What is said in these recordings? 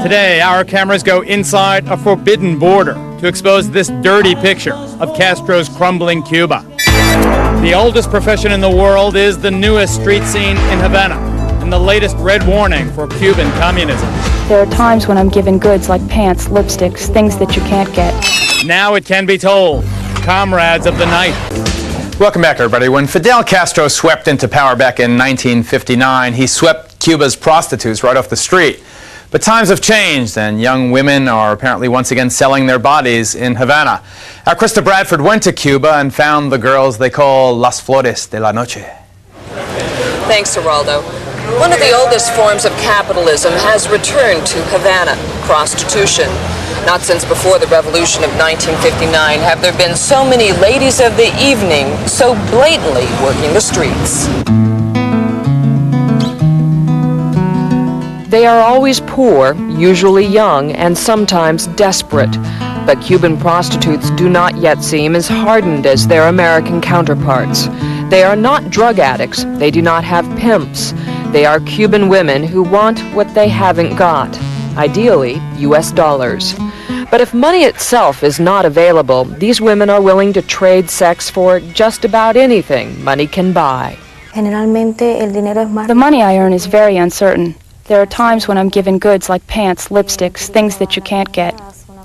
Today, our cameras go inside a forbidden border to expose this dirty picture of Castro's crumbling Cuba. The oldest profession in the world is the newest street scene in Havana, and the latest red warning for Cuban communism. There are times when I'm given goods like pants, lipsticks, things that you can't get. Now it can be told, comrades of the night. Welcome back, everybody. When Fidel Castro swept into power back in 1959, he swept Cuba's prostitutes right off the street. But times have changed, and young women are apparently once again selling their bodies in Havana. Our Krista Bradford went to Cuba and found the girls they call Las Flores de la Noche. Thanks, Geraldo. One of the oldest forms of capitalism has returned to Havana, prostitution. Not since before the revolution of 1959 have there been so many ladies of the evening so blatantly working the streets. They are always poor, usually young, and sometimes desperate. But Cuban prostitutes do not yet seem as hardened as their American counterparts. They are not drug addicts. They do not have pimps. They are Cuban women who want what they haven't got, ideally U.S. dollars. But if money itself is not available, these women are willing to trade sex for just about anything money can buy. The money I earn is very uncertain. There are times when I'm given goods like pants, lipsticks, things that you can't get.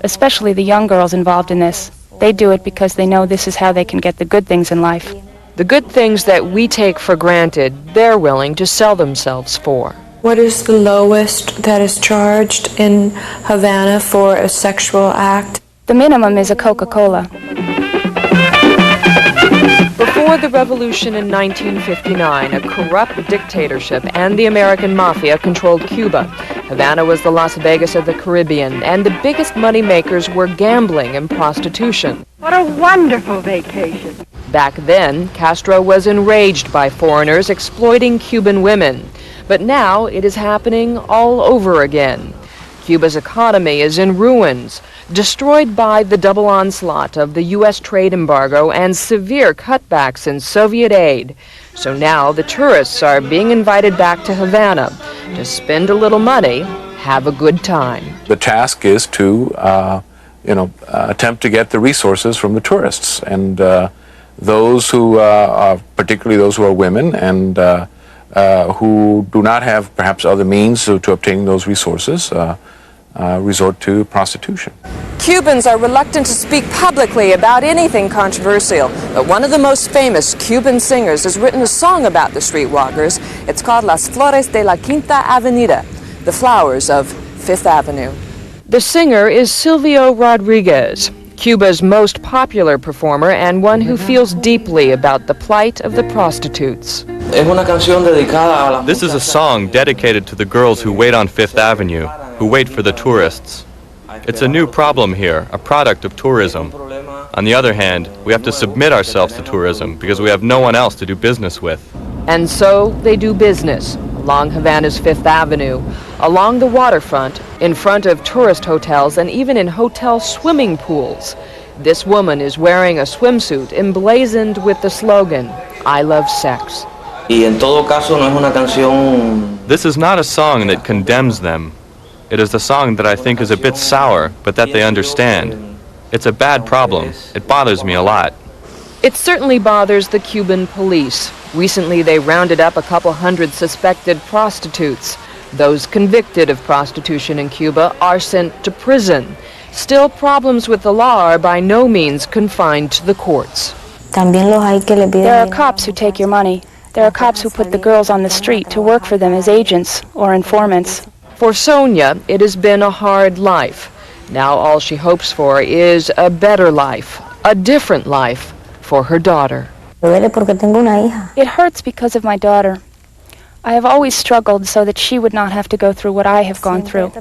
Especially the young girls involved in this. They do it because they know this is how they can get the good things in life. The good things that we take for granted, they're willing to sell themselves for. What is the lowest that is charged in Havana for a sexual act? The minimum is a Coca Cola. Before the revolution in 1959, a corrupt dictatorship and the American mafia controlled Cuba. Havana was the Las Vegas of the Caribbean, and the biggest money makers were gambling and prostitution. What a wonderful vacation. Back then, Castro was enraged by foreigners exploiting Cuban women. But now it is happening all over again. Cuba's economy is in ruins, destroyed by the double onslaught of the U.S. trade embargo and severe cutbacks in Soviet aid. So now the tourists are being invited back to Havana to spend a little money, have a good time. The task is to, attempt to get the resources from the tourists, and those who, particularly those who are women and who do not have perhaps other means to obtain those resources, resort to prostitution. Cubans are reluctant to speak publicly about anything controversial, but one of the most famous Cuban singers has written a song about the streetwalkers. It's called Las Flores de la Quinta Avenida, the flowers of Fifth Avenue. The singer is Silvio Rodriguez, Cuba's most popular performer and one who feels deeply about the plight of the prostitutes. This is a song dedicated to the girls who wait on Fifth Avenue, who wait for the tourists. It's a new problem here, a product of tourism. On the other hand, we have to submit ourselves to tourism because we have no one else to do business with. And so they do business along Havana's Fifth Avenue, along the waterfront, in front of tourist hotels, and even in hotel swimming pools. This woman is wearing a swimsuit emblazoned with the slogan, "I love sex." This is not a song that condemns them. It is a song that I think is a bit sour, but that they understand. It's a bad problem. It bothers me a lot. It certainly bothers the Cuban police. Recently, they rounded up a couple hundred suspected prostitutes. Those convicted of prostitution in Cuba are sent to prison. Still, problems with the law are by no means confined to the courts. There are cops who take your money. There are cops who put the girls on the street to work for them as agents or informants. For Sonia, it has been a hard life. Now all she hopes for is a better life, a different life for her daughter. It hurts because of my daughter. I have always struggled so that she would not have to go through what I have gone through.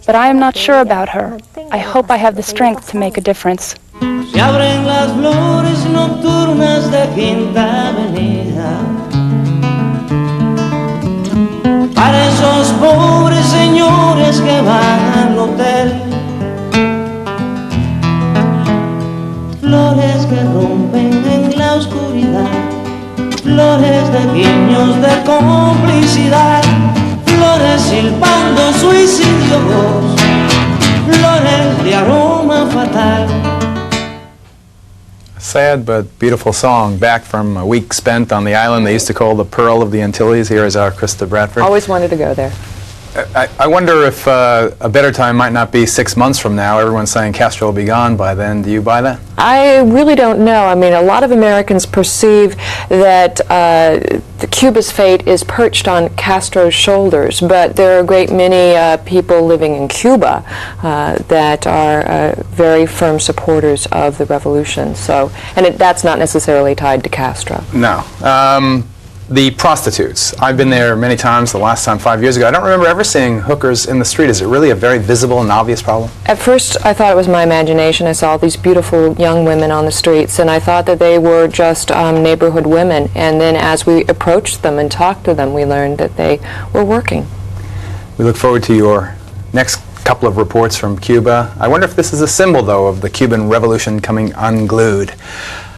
But I am not sure about her. I hope I have the strength to make a difference. Se abren las flores nocturnas de Quinta Avenida para esos pobres señores que van al hotel. Flores que rompen en la oscuridad, flores de guiños de complicidad, flores silbando suicidios. fatal. Sad but beautiful song, back from a week spent on the island they used to call the Pearl of the Antilles. Here is our Krista Bradford. Always wanted to go there. I wonder if a better time might not be 6 months from now. Everyone's saying Castro will be gone by then. Do you buy that? I really don't know. I mean, a lot of Americans perceive that Cuba's fate is perched on Castro's shoulders, but there are a great many people living in Cuba that are very firm supporters of the revolution. So, and that's not necessarily tied to Castro. No. The prostitutes. I've been there many times, the last time 5 years ago. I don't remember ever seeing hookers in the street. Is it really a very visible and obvious problem? At first, I thought it was my imagination. I saw these beautiful young women on the streets, and I thought that they were just neighborhood women. And then as we approached them and talked to them, we learned that they were working. We look forward to your next couple of reports from Cuba. I wonder if this is a symbol, though, of the Cuban Revolution coming unglued.